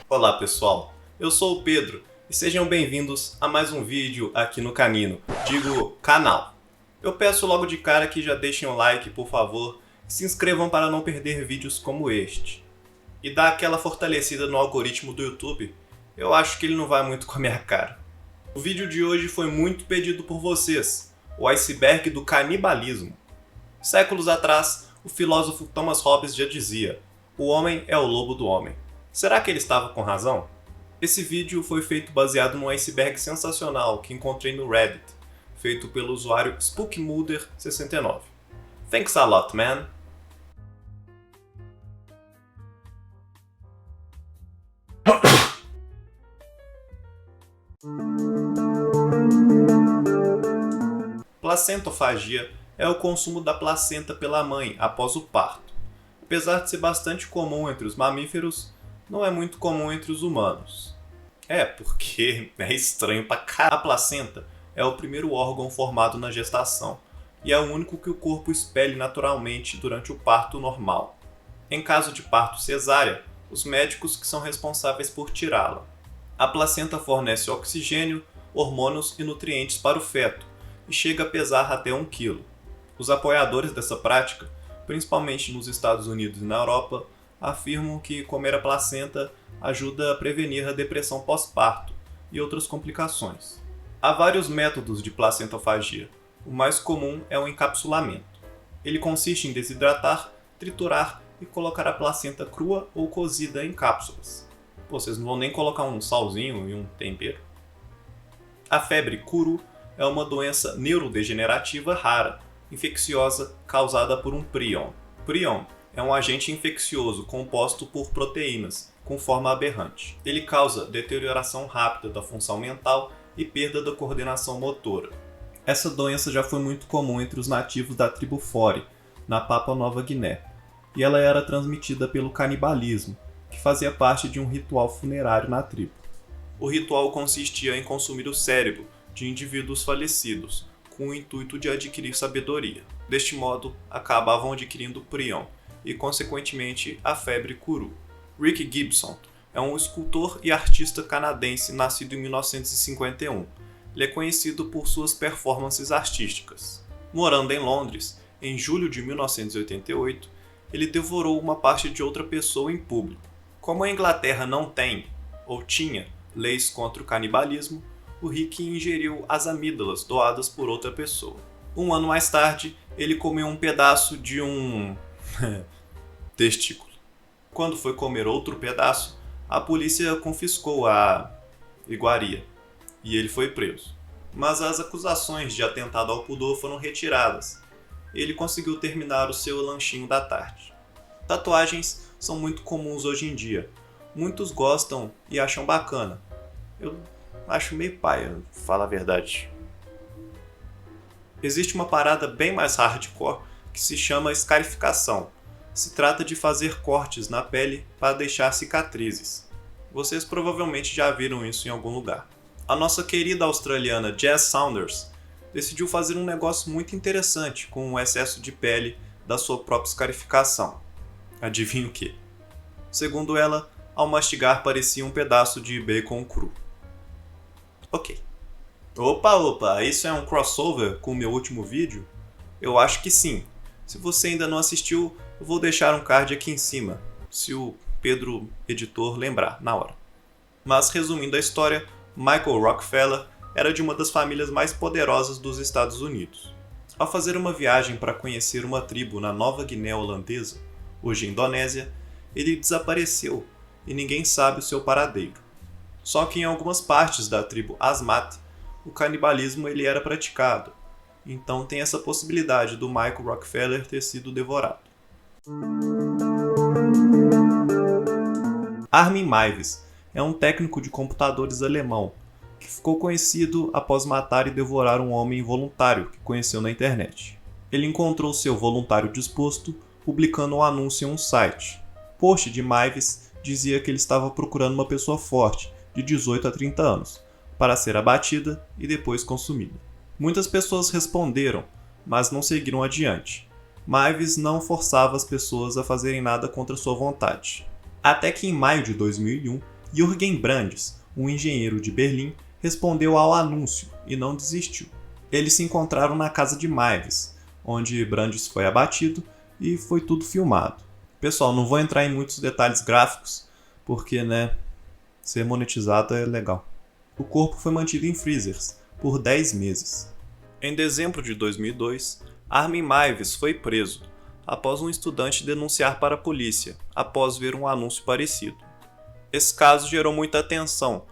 Olá pessoal, eu sou o Pedro e sejam bem-vindos a mais um vídeo aqui no canino, digo canal. Eu peço logo de cara que já deixem o like, por favor, e se inscrevam para não perder vídeos como este. E dá aquela fortalecida no algoritmo do YouTube, eu acho que ele não vai muito com a minha cara. O vídeo de hoje foi muito pedido por vocês, o iceberg do canibalismo. Séculos atrás, o filósofo Thomas Hobbes já dizia: o homem é o lobo do homem. Será que ele estava com razão? Esse vídeo foi feito baseado num iceberg sensacional que encontrei no Reddit, feito pelo usuário SpookMulder69. Thanks a lot, man! Placentofagia é o consumo da placenta pela mãe após o parto. Apesar de ser bastante comum entre os mamíferos, não é muito comum entre os humanos. Porque é estranho pra caralho. A placenta é o primeiro órgão formado na gestação e é o único que o corpo expele naturalmente durante o parto normal. Em caso de parto cesárea, os médicos que são responsáveis por tirá-la. A placenta fornece oxigênio, hormônios e nutrientes para o feto e chega a pesar até 1 kg. Os apoiadores dessa prática, principalmente nos Estados Unidos e na Europa, afirmam que comer a placenta ajuda a prevenir a depressão pós-parto e outras complicações. Há vários métodos de placentafagia. O mais comum é o encapsulamento. Ele consiste em desidratar, triturar e colocar a placenta crua ou cozida em cápsulas. Vocês não vão nem colocar um salzinho e um tempero. A febre curu é uma doença neurodegenerativa rara, infecciosa, causada por um prion. Prion é um agente infeccioso composto por proteínas, com forma aberrante. Ele causa deterioração rápida da função mental e perda da coordenação motora. Essa doença já foi muito comum entre os nativos da tribo Fore, na Papua Nova Guiné, e ela era transmitida pelo canibalismo, que fazia parte de um ritual funerário na tribo. O ritual consistia em consumir o cérebro de indivíduos falecidos, com o intuito de adquirir sabedoria. Deste modo, acabavam adquirindo prion e, consequentemente, a febre curu. Rick Gibson é um escultor e artista canadense nascido em 1951. Ele é conhecido por suas performances artísticas. Morando em Londres, em julho de 1988, ele devorou uma parte de outra pessoa em público. Como a Inglaterra não tem, ou tinha, leis contra o canibalismo, o Rick ingeriu as amígdalas doadas por outra pessoa. 1 ano mais tarde, ele comeu um pedaço de um testículo. Quando foi comer outro pedaço, a polícia confiscou a iguaria e ele foi preso. Mas as acusações de atentado ao pudor foram retiradas. Ele conseguiu terminar o seu lanchinho da tarde. Tatuagens são muito comuns hoje em dia. Muitos gostam e acham bacana. Eu acho meio paia, fala a verdade. Existe uma parada bem mais hardcore que se chama escarificação. Se trata de fazer cortes na pele para deixar cicatrizes. Vocês provavelmente já viram isso em algum lugar. A nossa querida australiana Jess Saunders decidiu fazer um negócio muito interessante com o excesso de pele da sua própria escarificação. Adivinha o que? Segundo ela, ao mastigar parecia um pedaço de bacon cru. Ok. Opa, isso é um crossover com o meu último vídeo? Eu acho que sim. Se você ainda não assistiu, eu vou deixar um card aqui em cima, se o Pedro, editor, lembrar na hora. Mas resumindo a história, Michael Rockefeller era de uma das famílias mais poderosas dos Estados Unidos. Ao fazer uma viagem para conhecer uma tribo na Nova Guiné holandesa, hoje Indonésia, ele desapareceu e ninguém sabe o seu paradeiro. Só que em algumas partes da tribo Asmat, o canibalismo ele era praticado. Então tem essa possibilidade do Michael Rockefeller ter sido devorado. Armin Meiwes é um técnico de computadores alemão que ficou conhecido após matar e devorar um homem involuntário que conheceu na internet. Ele encontrou seu voluntário disposto publicando um anúncio em um site. O post de Meiwes dizia que ele estava procurando uma pessoa forte, de 18 a 30 anos, para ser abatida e depois consumida. Muitas pessoas responderam, mas não seguiram adiante. Maives não forçava as pessoas a fazerem nada contra sua vontade. Até que em maio de 2001, Jürgen Brandes, um engenheiro de Berlim, respondeu ao anúncio e não desistiu. Eles se encontraram na casa de Maives, onde Brandes foi abatido e foi tudo filmado. Pessoal, não vou entrar em muitos detalhes gráficos, porque, ser monetizado é legal. O corpo foi mantido em freezers por 10 meses. Em dezembro de 2002, Armin Maives foi preso, após um estudante denunciar para a polícia, após ver um anúncio parecido. Esse caso gerou muita atenção,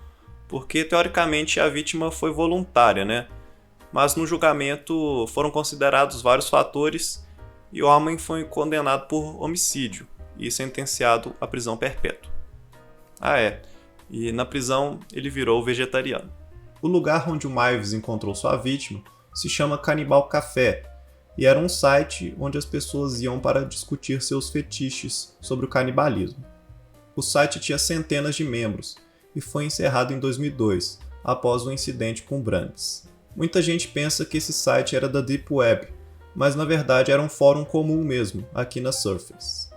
porque teoricamente a vítima foi voluntária, Mas no julgamento foram considerados vários fatores e o homem foi condenado por homicídio e sentenciado à prisão perpétua. E na prisão ele virou vegetariano. O lugar onde o Maives encontrou sua vítima se chama Canibal Café, e era um site onde as pessoas iam para discutir seus fetiches sobre o canibalismo. O site tinha centenas de membros e foi encerrado em 2002, após o incidente com Brandes. Muita gente pensa que esse site era da Deep Web, mas na verdade era um fórum comum mesmo, aqui na Surface.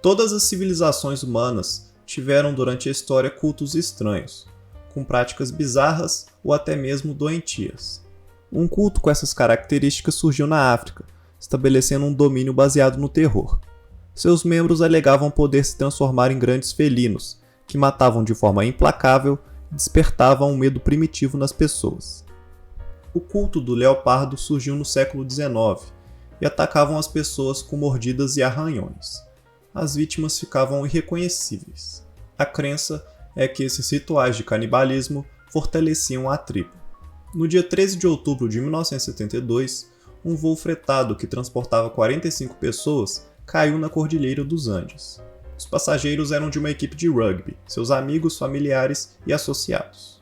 Todas as civilizações humanas tiveram durante a história cultos estranhos, com práticas bizarras ou até mesmo doentias. Um culto com essas características surgiu na África, estabelecendo um domínio baseado no terror. Seus membros alegavam poder se transformar em grandes felinos, que matavam de forma implacável e despertavam um medo primitivo nas pessoas. O culto do leopardo surgiu no século XIX e atacavam as pessoas com mordidas e arranhões. As vítimas ficavam irreconhecíveis. A crença é que esses rituais de canibalismo fortaleciam a tribo. No dia 13 de outubro de 1972, um voo fretado que transportava 45 pessoas caiu na Cordilheira dos Andes. Os passageiros eram de uma equipe de rugby, seus amigos, familiares e associados.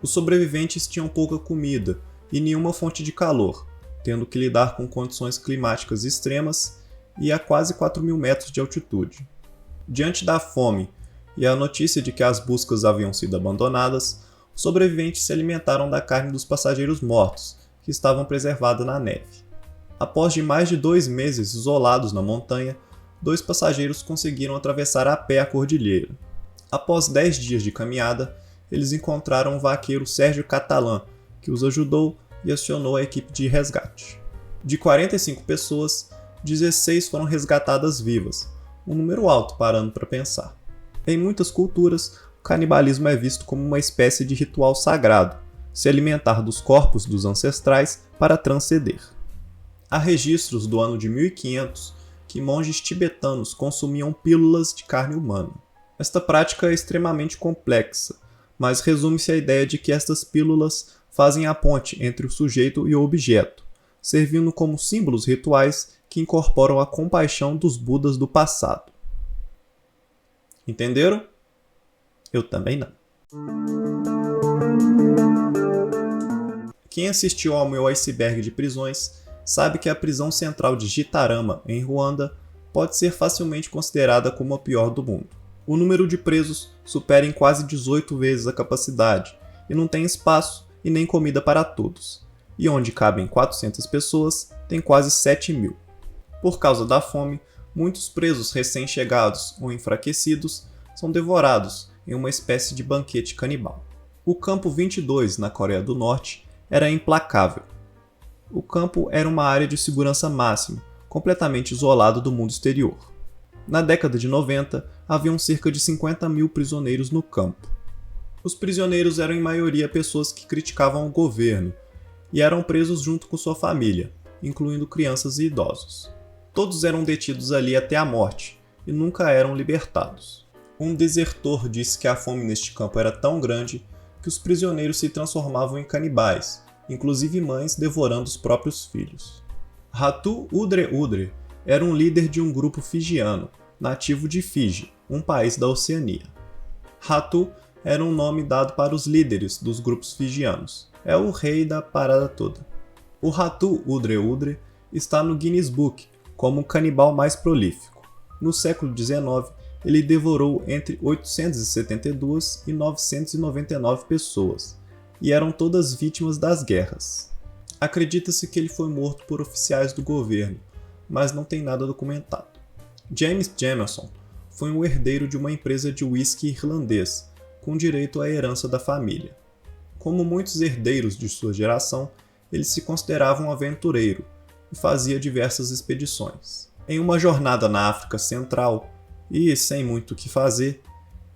Os sobreviventes tinham pouca comida e nenhuma fonte de calor, tendo que lidar com condições climáticas extremas e a quase 4.000 metros de altitude. Diante da fome e a notícia de que as buscas haviam sido abandonadas, os sobreviventes se alimentaram da carne dos passageiros mortos, que estavam preservadas na neve. Após mais de 2 meses isolados na montanha, 2 passageiros conseguiram atravessar a pé a cordilheira. Após 10 dias de caminhada, eles encontraram o vaqueiro Sérgio Catalã, que os ajudou e acionou a equipe de resgate. De 45 pessoas, 16 foram resgatadas vivas, um número alto parando para pensar. Em muitas culturas, o canibalismo é visto como uma espécie de ritual sagrado, se alimentar dos corpos dos ancestrais para transcender. Há registros do ano de 1500 que monges tibetanos consumiam pílulas de carne humana. Esta prática é extremamente complexa, mas resume-se à ideia de que estas pílulas fazem a ponte entre o sujeito e o objeto, servindo como símbolos rituais que incorporam a compaixão dos Budas do passado. Entenderam? Eu também não. Quem assistiu ao meu iceberg de prisões sabe que a prisão central de Gitarama, em Ruanda, pode ser facilmente considerada como a pior do mundo. O número de presos supera em quase 18 vezes a capacidade e não tem espaço e nem comida para todos. E onde cabem 400 pessoas, tem quase 7.000. Por causa da fome, muitos presos recém-chegados ou enfraquecidos são devorados em uma espécie de banquete canibal. O Campo 22, na Coreia do Norte, era implacável. O campo era uma área de segurança máxima, completamente isolado do mundo exterior. Na década de 90, haviam cerca de 50.000 prisioneiros no campo. Os prisioneiros eram em maioria pessoas que criticavam o governo e eram presos junto com sua família, incluindo crianças e idosos. Todos eram detidos ali até a morte e nunca eram libertados. Um desertor disse que a fome neste campo era tão grande que os prisioneiros se transformavam em canibais, inclusive mães devorando os próprios filhos. Ratu Udre Udre era um líder de um grupo fijiano, nativo de Fiji, um país da Oceania. Ratu era um nome dado para os líderes dos grupos fijianos. É o rei da parada toda. O Ratu Udre Udre está no Guinness Book como o canibal mais prolífico. No século XIX, ele devorou entre 872 e 999 pessoas, e eram todas vítimas das guerras. Acredita-se que ele foi morto por oficiais do governo, mas não tem nada documentado. James Jameson foi um herdeiro de uma empresa de whisky irlandês, com direito à herança da família. Como muitos herdeiros de sua geração, ele se considerava um aventureiro e fazia diversas expedições. Em uma jornada na África Central, e sem muito o que fazer,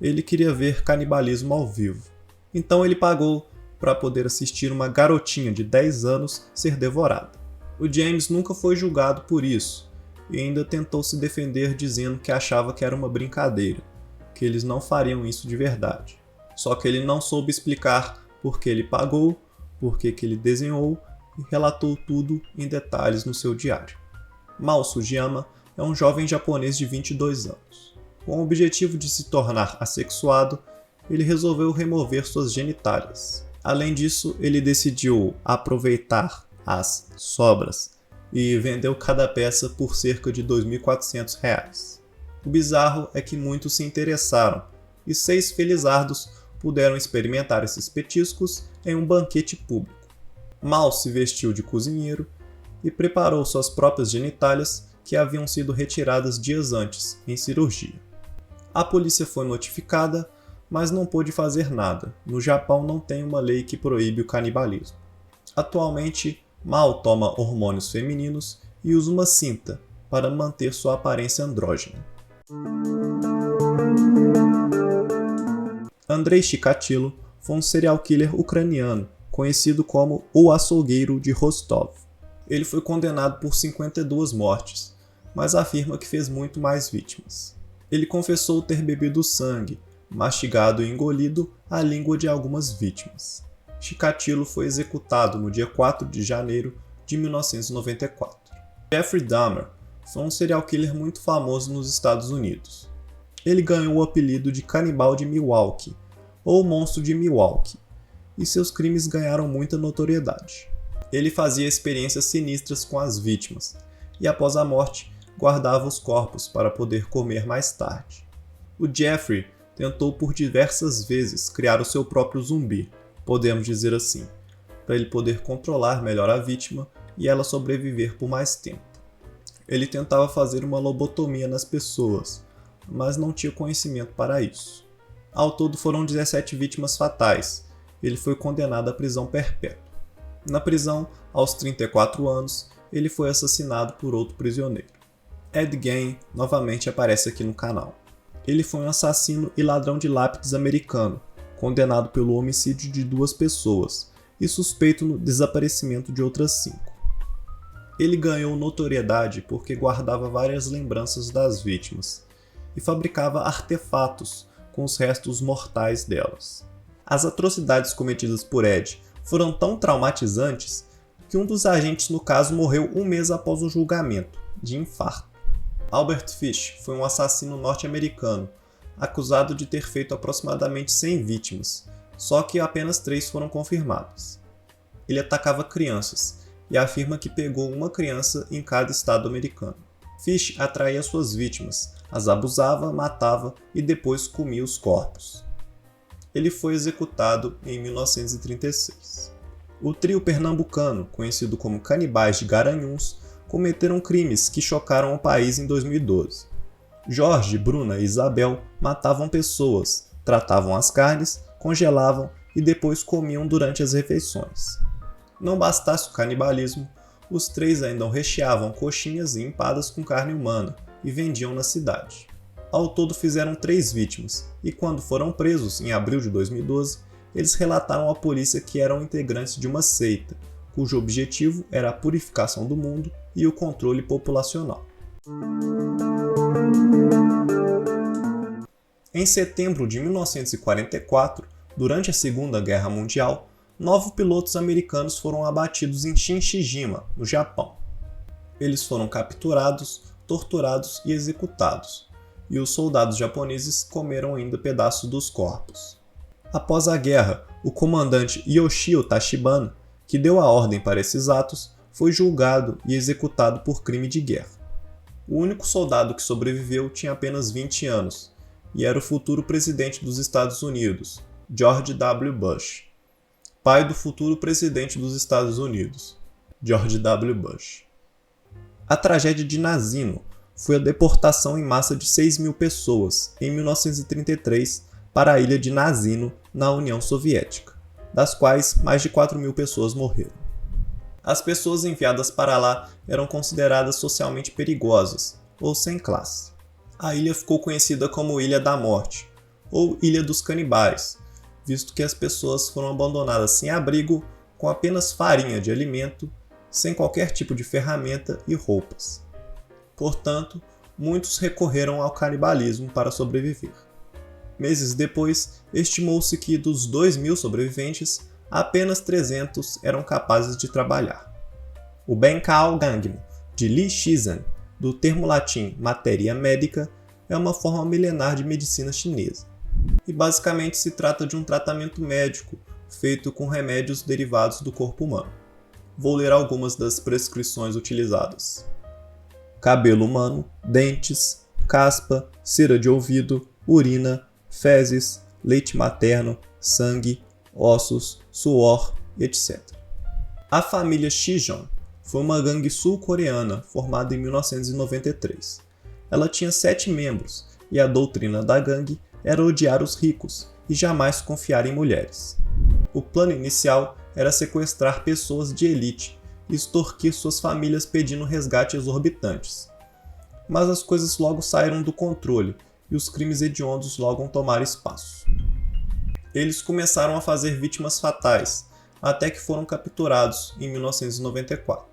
ele queria ver canibalismo ao vivo. Então ele pagou para poder assistir uma garotinha de 10 anos ser devorada. O James nunca foi julgado por isso e ainda tentou se defender dizendo que achava que era uma brincadeira, que eles não fariam isso de verdade. Só que ele não soube explicar por que ele pagou, por que ele desenhou e relatou tudo em detalhes no seu diário. Mao Sugiyama é um jovem japonês de 22 anos. Com o objetivo de se tornar assexuado, ele resolveu remover suas genitálias. Além disso, ele decidiu aproveitar as sobras e vendeu cada peça por cerca de R$ 2.400. O bizarro é que muitos se interessaram e 6 felizardos puderam experimentar esses petiscos em um banquete público. Mao se vestiu de cozinheiro e preparou suas próprias genitálias que haviam sido retiradas dias antes, em cirurgia. A polícia foi notificada, mas não pôde fazer nada. No Japão não tem uma lei que proíbe o canibalismo. Atualmente, Mao toma hormônios femininos e usa uma cinta para manter sua aparência andrógena. Andrei Chikatilo foi um serial killer ucraniano, conhecido como o açougueiro de Rostov. Ele foi condenado por 52 mortes, mas afirma que fez muito mais vítimas. Ele confessou ter bebido sangue, mastigado e engolido a língua de algumas vítimas. Chikatilo foi executado no dia 4 de janeiro de 1994. Jeffrey Dahmer foi um serial killer muito famoso nos Estados Unidos. Ele ganhou o apelido de Canibal de Milwaukee, ou Monstro de Milwaukee, e seus crimes ganharam muita notoriedade. Ele fazia experiências sinistras com as vítimas, e após a morte, guardava os corpos para poder comer mais tarde. O Jeffrey tentou por diversas vezes criar o seu próprio zumbi, podemos dizer assim, para ele poder controlar melhor a vítima e ela sobreviver por mais tempo. Ele tentava fazer uma lobotomia nas pessoas, mas não tinha conhecimento para isso. Ao todo foram 17 vítimas fatais. Ele foi condenado à prisão perpétua. Na prisão, aos 34 anos, ele foi assassinado por outro prisioneiro. Ed Gein novamente aparece aqui no canal. Ele foi um assassino e ladrão de lápis americano, condenado pelo homicídio de 2 pessoas e suspeito no desaparecimento de outras 5. Ele ganhou notoriedade porque guardava várias lembranças das vítimas e fabricava artefatos com os restos mortais delas. As atrocidades cometidas por Ed foram tão traumatizantes que um dos agentes no caso morreu 1 mês após o julgamento, de infarto. Albert Fish foi um assassino norte-americano, acusado de ter feito aproximadamente 100 vítimas, só que apenas 3 foram confirmadas. Ele atacava crianças e afirma que pegou uma criança em cada estado americano. Fish atraía suas vítimas, as abusava, matava e depois comia os corpos. Ele foi executado em 1936. O trio pernambucano, conhecido como Canibais de Garanhuns, cometeram crimes que chocaram o país em 2012. Jorge, Bruna e Isabel matavam pessoas, tratavam as carnes, congelavam e depois comiam durante as refeições. Não bastasse o canibalismo, os 3 ainda recheavam coxinhas e empadas com carne humana e vendiam na cidade. Ao todo fizeram 3 vítimas, e quando foram presos, em abril de 2012, eles relataram à polícia que eram integrantes de uma seita, cujo objetivo era a purificação do mundo e o controle populacional. Em setembro de 1944, durante a Segunda Guerra Mundial, 9 pilotos americanos foram abatidos em Shinchijima, no Japão. Eles foram capturados, torturados e executados, e os soldados japoneses comeram ainda pedaços dos corpos. Após a guerra, o comandante Yoshio Tachibana, que deu a ordem para esses atos, foi julgado e executado por crime de guerra. O único soldado que sobreviveu tinha apenas 20 anos, e era o futuro presidente dos Estados Unidos, George W. Bush, pai do futuro presidente dos Estados Unidos, George W. Bush. A tragédia de Nazino foi a deportação em massa de 6.000 pessoas, em 1933, para a ilha de Nazino, na União Soviética, das quais mais de 4.000 pessoas morreram. As pessoas enviadas para lá eram consideradas socialmente perigosas, ou sem classe. A ilha ficou conhecida como Ilha da Morte, ou Ilha dos Canibais, visto que as pessoas foram abandonadas sem abrigo, com apenas farinha de alimento, sem qualquer tipo de ferramenta e roupas. Portanto, muitos recorreram ao canibalismo para sobreviver. Meses depois, estimou-se que dos 2.000 sobreviventes, apenas 300 eram capazes de trabalhar. O Benkao Gangmo, de Li Shizhen, do termo latim matéria médica, é uma forma milenar de medicina chinesa. E basicamente se trata de um tratamento médico feito com remédios derivados do corpo humano. Vou ler algumas das prescrições utilizadas: cabelo humano, dentes, caspa, cera de ouvido, urina, fezes, leite materno, sangue, ossos, suor, etc. A família Shijon foi uma gangue sul-coreana formada em 1993. Ela tinha 7 membros e a doutrina da gangue era odiar os ricos e jamais confiar em mulheres. O plano inicial era sequestrar pessoas de elite e extorquir suas famílias pedindo resgates exorbitantes. Mas as coisas logo saíram do controle e os crimes hediondos logo tomaram espaço. Eles começaram a fazer vítimas fatais, até que foram capturados em 1994.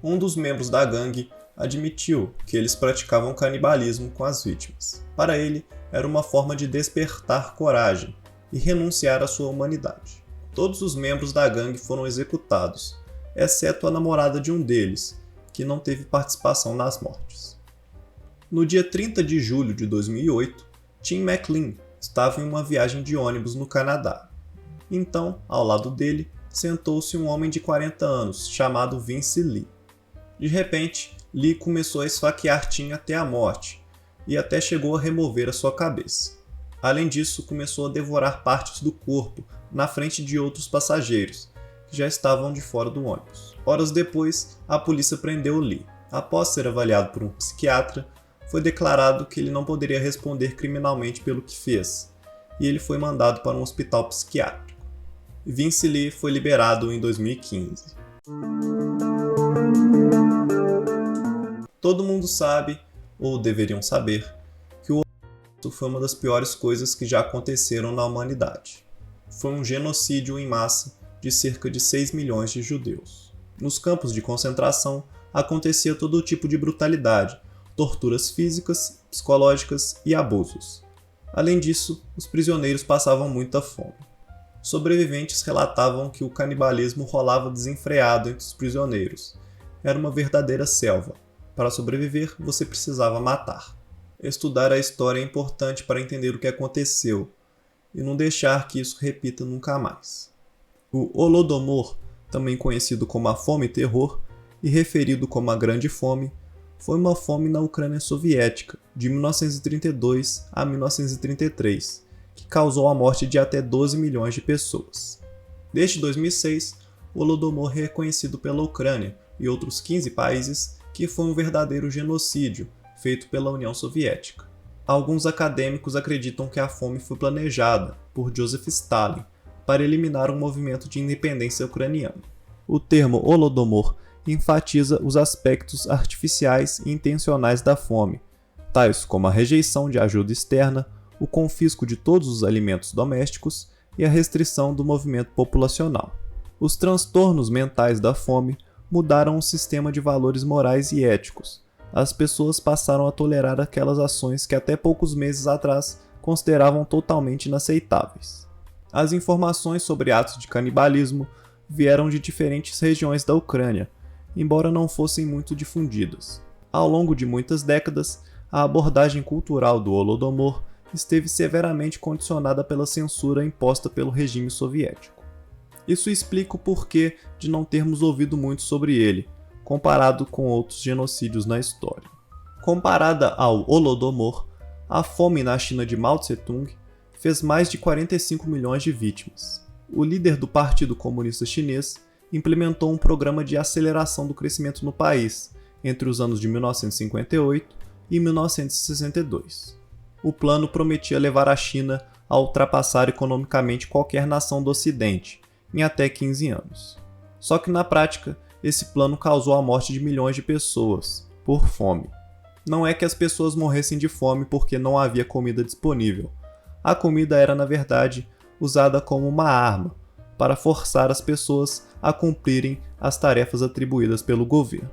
Um dos membros da gangue admitiu que eles praticavam canibalismo com as vítimas. Para ele, era uma forma de despertar coragem e renunciar à sua humanidade. Todos os membros da gangue foram executados, exceto a namorada de um deles, que não teve participação nas mortes. No dia 30 de julho de 2008, Tim McLean estava em uma viagem de ônibus no Canadá. Então, ao lado dele, sentou-se um homem de 40 anos, chamado Vince Lee. De repente, Lee começou a esfaquear Tim até a morte, e até chegou a remover a sua cabeça. Além disso, começou a devorar partes do corpo na frente de outros passageiros, que já estavam de fora do ônibus. Horas depois, a polícia prendeu Lee. Após ser avaliado por um psiquiatra, foi declarado que ele não poderia responder criminalmente pelo que fez, e ele foi mandado para um hospital psiquiátrico. Vince Lee foi liberado em 2015. Todo mundo sabe, ou deveriam saber, que o Holocausto foi uma das piores coisas que já aconteceram na humanidade. Foi um genocídio em massa de cerca de 6 milhões de judeus. Nos campos de concentração acontecia todo tipo de brutalidade, torturas físicas, psicológicas e abusos. Além disso, os prisioneiros passavam muita fome. Sobreviventes relatavam que o canibalismo rolava desenfreado entre os prisioneiros. Era uma verdadeira selva. Para sobreviver, você precisava matar. Estudar a história é importante para entender o que aconteceu e não deixar que isso repita nunca mais. O Holodomor, também conhecido como a Fome-Terror e referido como a Grande Fome, foi uma fome na Ucrânia soviética, de 1932 a 1933, que causou a morte de até 12 milhões de pessoas. Desde 2006, o Holodomor é reconhecido pela Ucrânia e outros 15 países que foi um verdadeiro genocídio feito pela União Soviética. Alguns acadêmicos acreditam que a fome foi planejada por Joseph Stalin para eliminar um movimento de independência ucraniano. O termo Holodomor enfatiza os aspectos artificiais e intencionais da fome, tais como a rejeição de ajuda externa, o confisco de todos os alimentos domésticos e a restrição do movimento populacional. Os transtornos mentais da fome mudaram o sistema de valores morais e éticos. As pessoas passaram a tolerar aquelas ações que até poucos meses atrás consideravam totalmente inaceitáveis. As informações sobre atos de canibalismo vieram de diferentes regiões da Ucrânia, embora não fossem muito difundidas. Ao longo de muitas décadas, a abordagem cultural do Holodomor esteve severamente condicionada pela censura imposta pelo regime soviético. Isso explica o porquê de não termos ouvido muito sobre ele, comparado com outros genocídios na história. Comparada ao Holodomor, a fome na China de Mao Tse-tung fez mais de 45 milhões de vítimas. O líder do Partido Comunista Chinês implementou um programa de aceleração do crescimento no país, entre os anos de 1958 e 1962. O plano prometia levar a China a ultrapassar economicamente qualquer nação do Ocidente em até 15 anos. Só que na prática, esse plano causou a morte de milhões de pessoas, por fome. Não é que as pessoas morressem de fome porque não havia comida disponível. A comida era, na verdade, usada como uma arma para forçar as pessoas a cumprirem as tarefas atribuídas pelo governo.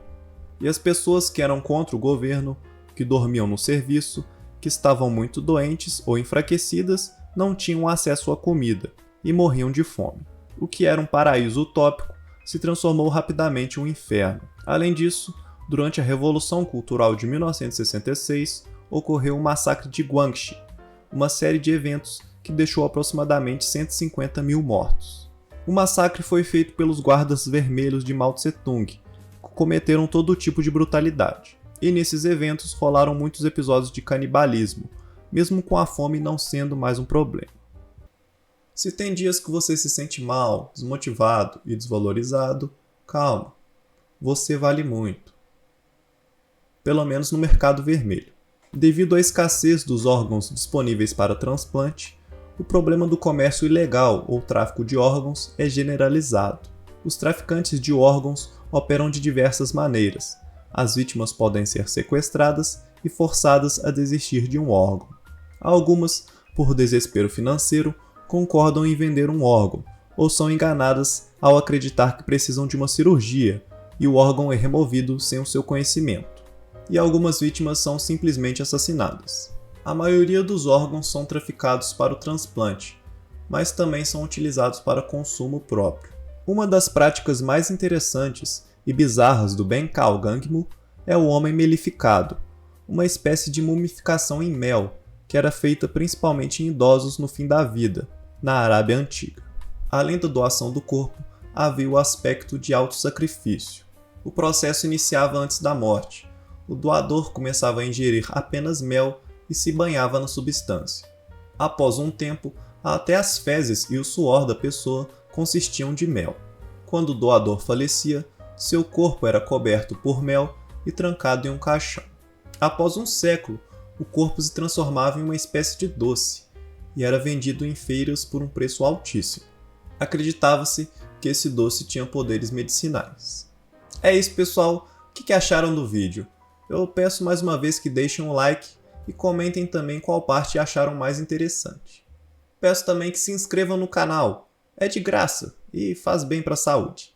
E as pessoas que eram contra o governo, que dormiam no serviço, que estavam muito doentes ou enfraquecidas, não tinham acesso à comida e morriam de fome. O que era um paraíso utópico se transformou rapidamente em um inferno. Além disso, durante a Revolução Cultural de 1966, ocorreu o massacre de Guangxi, uma série de eventos que deixou aproximadamente 150 mil mortos. O massacre foi feito pelos guardas vermelhos de Mao Tse-tung, que cometeram todo tipo de brutalidade. E nesses eventos rolaram muitos episódios de canibalismo, mesmo com a fome não sendo mais um problema. Se tem dias que você se sente mal, desmotivado e desvalorizado, calma, você vale muito. Pelo menos no mercado vermelho. Devido à escassez dos órgãos disponíveis para transplante, o problema do comércio ilegal ou tráfico de órgãos é generalizado. Os traficantes de órgãos operam de diversas maneiras. As vítimas podem ser sequestradas e forçadas a desistir de um órgão. Algumas, por desespero financeiro, concordam em vender um órgão, ou são enganadas ao acreditar que precisam de uma cirurgia e o órgão é removido sem o seu conhecimento. E algumas vítimas são simplesmente assassinadas. A maioria dos órgãos são traficados para o transplante, mas também são utilizados para consumo próprio. Uma das práticas mais interessantes e bizarras do Benkao Gangmu é o homem melificado, uma espécie de mumificação em mel que era feita principalmente em idosos no fim da vida, na Arábia Antiga. Além da doação do corpo, havia o aspecto de autossacrifício. O processo iniciava antes da morte. O doador começava a ingerir apenas mel e se banhava na substância. Após um tempo, até as fezes e o suor da pessoa consistiam de mel. Quando o doador falecia, seu corpo era coberto por mel e trancado em um caixão. Após um século, o corpo se transformava em uma espécie de doce e era vendido em feiras por um preço altíssimo. Acreditava-se que esse doce tinha poderes medicinais. É isso, pessoal. O que acharam do vídeo? Eu peço mais uma vez que deixem um like e comentem também qual parte acharam mais interessante. Peço também que se inscrevam no canal. É de graça e faz bem para a saúde.